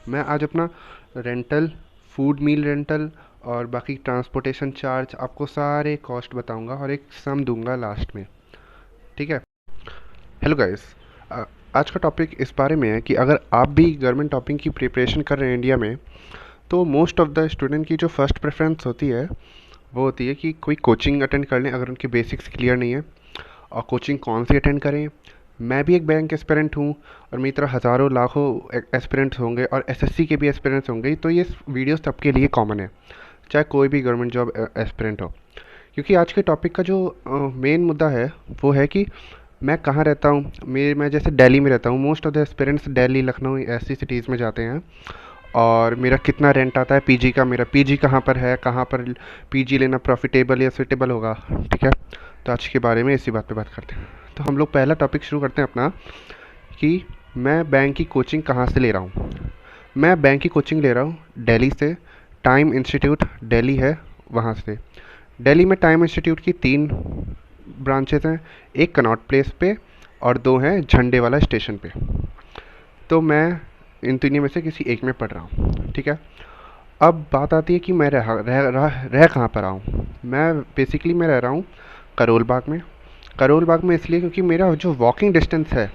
मैं आज अपना रेंटल, फूड मील रेंटल और बाकी ट्रांसपोर्टेशन चार्ज आपको सारे कॉस्ट बताऊंगा और एक सम दूंगा लास्ट में। ठीक है। Hello guys. आज का टॉपिक इस बारे में है कि अगर आप भी गवर्नमेंट टॉपिंग की प्रिपरेशन कर रहे हैं इंडिया में, तो मोस्ट ऑफ द स्टूडेंट की जो फर्स्ट प्रेफरेंस होती है वो होती है कि कोई कोचिंग अटेंड कर लें अगर उनकी बेसिक्स क्लियर नहीं है। और कोचिंग कौन सी अटेंड करें? मैं भी एक बैंक एस्पिरेंट हूँ और मेरी तरह हज़ारों लाखों एस्पिरेंट्स होंगे और एसएससी के भी एस्पिरेंट्स होंगे, तो ये वीडियो सबके लिए कॉमन है, चाहे कोई भी गवर्नमेंट जॉब एस्पिरेंट हो। क्योंकि आज के टॉपिक का जो मेन मुद्दा है वो है कि मैं कहाँ रहता हूँ। मैं जैसे दिल्ली में रहता हूँ, most of the aspirants Delhi, Lucknow ऐसी सिटीज़ में जाते हैं। और मेरा कितना रेंट आता है पीजी का, मेरा पीजी कहाँ पर है, कहाँ पर पीजी लेना प्रॉफिटेबल या सुटेबल होगा। ठीक है। तो आज के बारे में इसी बात पे बात करते हैं। तो हम लोग पहला टॉपिक शुरू करते हैं अपना कि मैं बैंक की कोचिंग कहाँ से ले रहा हूँ। मैं बैंक की कोचिंग ले रहा हूँ दिल्ली से। टाइम इंस्टीट्यूट दिल्ली है, वहाँ से। दिल्ली में टाइम इंस्टीट्यूट की 3 ब्रांचेस हैं, एक कनॉट प्लेस पे और 2 हैं झंडे वाला स्टेशन पे। तो मैं इन तीनों में से किसी एक में पढ़ रहा हूँ। ठीक है। अब बात आती है कि मैं रह कहाँ पर रहा हूँ। मैं रह रहा हूँ करोल बाग में। करोल बाग में इसलिए क्योंकि मेरा जो वॉकिंग डिस्टेंस है,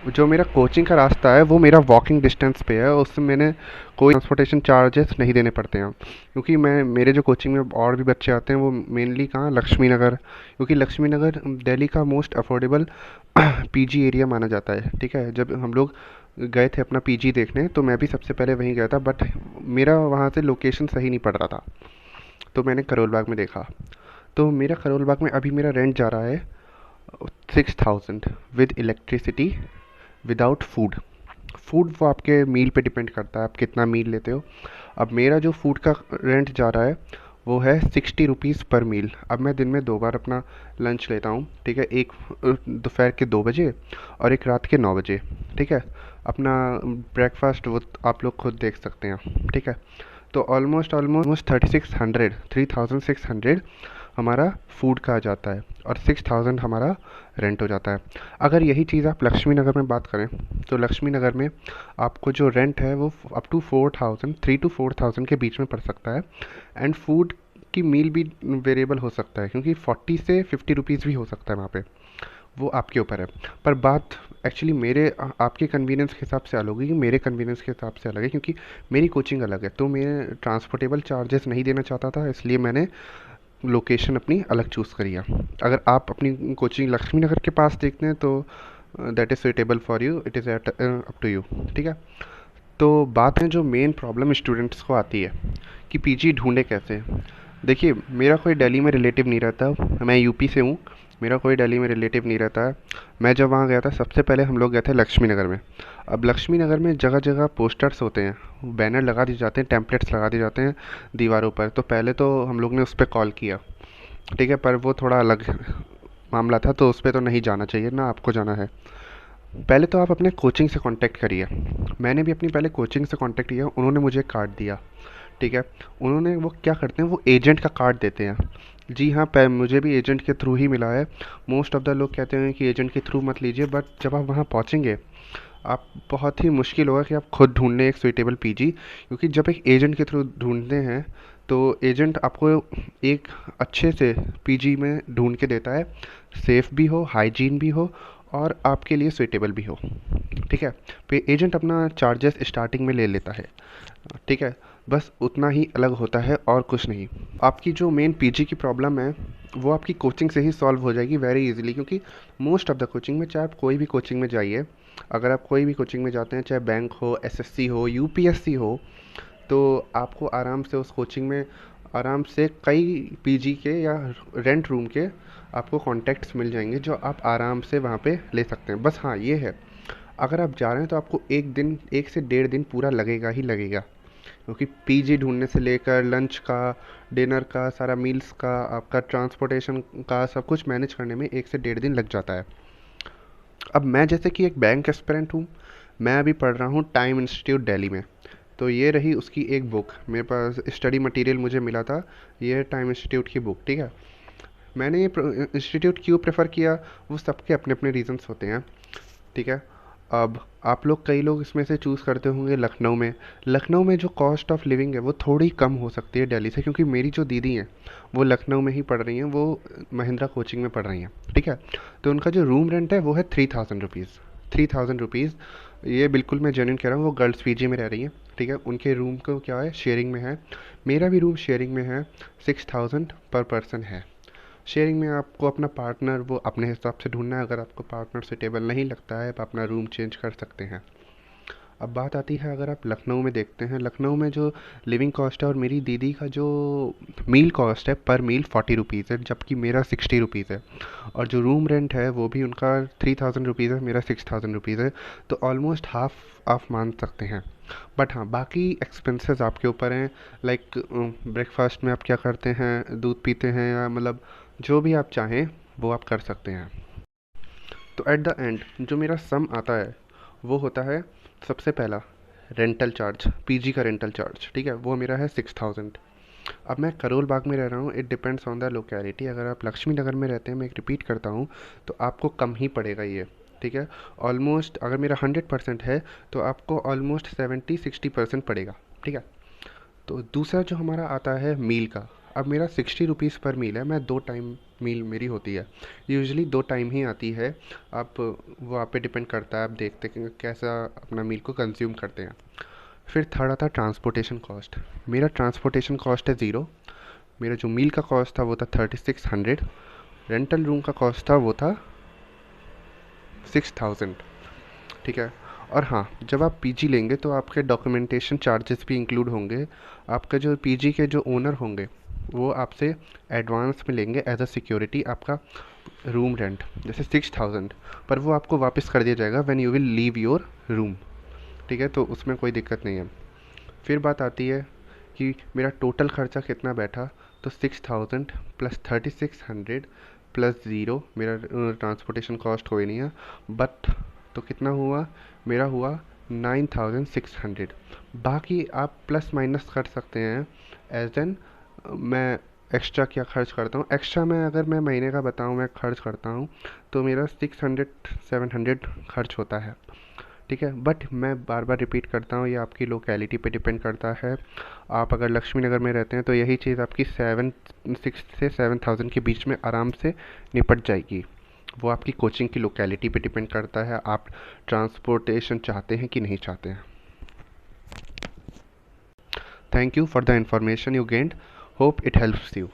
जो मेरा कोचिंग का रास्ता है वो मेरा वॉकिंग डिस्टेंस पे है, उसमें मैंने कोई ट्रांसपोर्टेशन चार्जेस नहीं देने पड़ते हैं। क्योंकि मेरे जो कोचिंग में और भी बच्चे आते हैं वो मेनली कहाँ, लक्ष्मी नगर। क्योंकि लक्ष्मी नगर दिल्ली का मोस्ट अफोर्डेबल पीजी एरिया माना जाता है। ठीक है। जब हम लोग गए थे अपना पीजी देखने तो मैं भी सबसे पहले वहीं गया था, बट मेरा वहाँ से लोकेशन सही नहीं पड़ रहा था, तो मैंने करोल बाग में देखा। तो मेरा करोल बाग में अभी मेरा रेंट जा रहा है 6000 with electricity, without food. Food वो आपके मील पे डिपेंड करता है, आप कितना मील लेते हो। अब मेरा जो फूड का रेंट जा रहा है वो है 60 रुपीज़ पर मील। अब मैं दिन में 2 बार अपना लंच लेता हूँ। ठीक है। एक दोपहर के 2 बजे और एक रात के 9 बजे। ठीक है। अपना ब्रेकफास्ट वो आप लोग खुद देख सकते हैं। ठीक है। तो ऑलमोस्ट ऑलमोस्ट 3600 हमारा फूड का आ जाता है और 6000 हमारा रेंट हो जाता है। अगर यही चीज़ आप लक्ष्मी नगर में बात करें तो लक्ष्मी नगर में आपको जो रेंट है वो अप टू 4000, 3 to 4000 के बीच में पड़ सकता है। एंड फूड की मील भी वेरिएबल हो सकता है, क्योंकि 40 से 50 रुपीज़ भी हो सकता है वहाँ पे। वो आपके ऊपर है। पर बात एक्चुअली आपके कन्वीनियंस के हिसाब से अलग होगी, मेरे कन्वीनियंस के हिसाब से अलग है, क्योंकि मेरी कोचिंग अलग है। तो मैं ट्रांसपोर्टेबल चार्जेस नहीं देना चाहता था, इसलिए मैंने लोकेशन अपनी अलग चूज़ करी है। अगर आप अपनी कोचिंग लक्ष्मी नगर के पास देखते हैं तो that is suitable for you, it is at up to you. ठीक है। तो बात है जो मेन प्रॉब्लम स्टूडेंट्स को आती है कि पीजी ढूंढे कैसे। देखिए, मेरा कोई दिल्ली में रिलेटिव नहीं रहता, मैं यूपी से हूँ। मेरा कोई दिल्ली में रिलेटिव नहीं रहता है। मैं जब वहाँ गया था सबसे पहले हम लोग गए थे लक्ष्मी नगर में। अब लक्ष्मी नगर में जगह जगह पोस्टर्स होते हैं, बैनर लगा दिए जाते हैं, टेम्पलेट्स लगा दिए जाते हैं दीवारों पर। तो पहले तो हम लोग ने उस पर कॉल किया। ठीक है। पर वो थोड़ा अलग मामला था, तो उस पर तो नहीं जाना चाहिए ना, आपको जाना है। पहले तो आप अपने कोचिंग से कांटेक्ट करिए। मैंने भी अपनी पहले कोचिंग से कांटेक्ट किया, उन्होंने मुझे कार्ड दिया। ठीक है। उन्होंने वो क्या करते हैं, वो एजेंट का कार्ड देते हैं। जी हाँ, मुझे भी एजेंट के थ्रू ही मिला है। मोस्ट ऑफ द लोग कहते हैं कि एजेंट के थ्रू मत लीजिए, बट जब आप वहाँ पहुँचेंगे आप बहुत ही मुश्किल होगा कि आप खुद ढूंढ लें एक सुइटेबल पीजी। क्योंकि जब एक एजेंट के थ्रू ढूंढते हैं तो एजेंट आपको एक अच्छे से पीजी में ढूंढ के देता है, सेफ़ भी हो, हाइजीन भी हो और आपके लिए सुइटेबल भी हो। ठीक है। पे एजेंट अपना चार्जेस स्टार्टिंग में ले लेता है। ठीक है। बस उतना ही अलग होता है और कुछ नहीं। आपकी जो मेन पीजी की प्रॉब्लम है वो आपकी कोचिंग से ही सॉल्व हो जाएगी वेरी इजीली। क्योंकि मोस्ट ऑफ द कोचिंग में, चाहे आप कोई भी कोचिंग में जाइए, अगर आप कोई भी कोचिंग में जाते हैं, चाहे बैंक हो, एसएससी हो, यूपीएससी हो, तो आपको आराम से उस कोचिंग में आराम से कई पीजी के या रेंट रूम के आपको कॉन्टैक्ट्स मिल जाएंगे, जो आप आराम से वहाँ पे ले सकते हैं। बस हाँ, ये है, अगर आप जा रहे हैं तो आपको 1 दिन, 1 से 1.5 दिन पूरा लगेगा ही लगेगा। क्योंकि पीजी ढूंढने से लेकर लंच का, डिनर का, सारा मील्स का, आपका ट्रांसपोर्टेशन का, सब कुछ मैनेज करने में 1 से 1.5 दिन लग जाता है। अब मैं जैसे कि एक बैंक एस्पिरेंट हूँ, मैं अभी पढ़ रहा हूँ टाइम इंस्टीट्यूट दिल्ली में। तो ये रही उसकी एक बुक, मेरे पास स्टडी मटेरियल मुझे मिला था, ये है टाइम इंस्टीट्यूट की बुक। ठीक है। मैंने ये इंस्टीट्यूट क्यों प्रेफर किया, वो सबके अपने अपने रीजंस होते हैं। ठीक है। अब आप लोग कई लोग इसमें से चूज़ करते होंगे लखनऊ में। लखनऊ में जो कॉस्ट ऑफ लिविंग है वो थोड़ी कम हो सकती है दिल्ली से, क्योंकि मेरी जो दीदी हैं वो लखनऊ में ही पढ़ रही हैं, वो महिंद्रा कोचिंग में पढ़ रही हैं, ठीक है। तो उनका जो रूम रेंट है वो है 3000 रुपीज़। 3000 रुपीज़, ये बिल्कुल मैं जेन्युइन कह रहा हूँ। वो गर्ल्स पीजी में रह रही हैं, ठीक है। उनके रूम को क्या है, शेयरिंग में है। मेरा भी रूम शेयरिंग में है, 6000 पर पर्सन है। शेयरिंग में आपको अपना पार्टनर वो अपने हिसाब से ढूंढना है। अगर आपको पार्टनर सुटेबल नहीं लगता है, आप अपना रूम चेंज कर सकते हैं। अब बात आती है, अगर आप लखनऊ में देखते हैं, लखनऊ में जो लिविंग कॉस्ट है और मेरी दीदी का जो मील कॉस्ट है पर मील 40 रुपीज़ है, जबकि मेरा 60 रुपीज़ है। और जो रूम रेंट है वो भी उनका 3000 रुपीज़ है, मेरा 6000 रुपीज़ है। तो ऑलमोस्ट हाफ आप मान सकते हैं। बट हाँ, बाकी एक्सपेंसेस आपके ऊपर हैं। लाइक ब्रेकफास्ट में आप क्या करते हैं, दूध पीते हैं, या मतलब जो भी आप चाहें वो आप कर सकते हैं। तो एट द एंड जो मेरा सम आता है वो होता है, सबसे पहला रेंटल चार्ज, पीजी का रेंटल चार्ज, ठीक है, वो मेरा है 6000। अब मैं करोल बाग में रह रहा हूँ, it depends on the locality. अगर आप लक्ष्मी नगर में रहते हैं, मैं एक रिपीट करता हूँ, तो आपको कम ही पड़ेगा ये, ठीक है। ऑलमोस्ट अगर मेरा 100% है तो आपको ऑलमोस्ट 70-60% पड़ेगा, ठीक है। तो दूसरा जो हमारा आता है मील का। अब मेरा 60 रुपीज़ पर मील है, मैं 2 टाइम मील मेरी होती है। यूजुअली 2 टाइम ही आती है। आप वो आप पे डिपेंड करता है, आप देखते हैं कि कैसा अपना मील को कंज्यूम करते हैं। फिर थर्ड आता है ट्रांसपोर्टेशन कॉस्ट। मेरा ट्रांसपोर्टेशन कॉस्ट है ज़ीरो। मेरा जो मील का कॉस्ट था वो था 3600। रेंटल रूम का कॉस्ट था वो था 6000, ठीक है। और हाँ, जब आप पीजी लेंगे तो आपके डॉक्यूमेंटेशन चार्जेस भी इंक्लूड होंगे। आपका जो पीजी के जो ओनर होंगे वो आपसे एडवांस में लेंगे एज अ सिक्योरिटी आपका रूम रेंट, जैसे 6000, पर वो आपको वापस कर दिया जाएगा when you will leave your room, ठीक है। तो उसमें कोई दिक्कत नहीं है। फिर बात आती है कि मेरा टोटल खर्चा कितना बैठा। तो 6000 प्लस 3600 प्लस ज़ीरो, मेरा ट्रांसपोर्टेशन कॉस्ट कोई नहीं है, बट तो कितना हुआ, मेरा हुआ 9600। बाकी आप प्लस माइनस कर सकते हैं एज एन मैं एक्स्ट्रा क्या खर्च करता हूँ। एक्स्ट्रा मैं अगर मैं महीने का बताऊँ मैं खर्च करता हूँ तो मेरा 600-700 खर्च होता है, ठीक है। बट मैं बार बार रिपीट करता हूँ, ये आपकी लोकेलिटी पे डिपेंड करता है। आप अगर लक्ष्मी नगर में रहते हैं तो यही चीज़ आपकी 6 से 7000 के बीच में आराम से निपट जाएगी। वो आपकी कोचिंग की लोकेलिटी पे डिपेंड करता है, आप ट्रांसपोर्टेशन चाहते हैं कि नहीं चाहते हैं। Thank you for the information you gained, hope it helps you.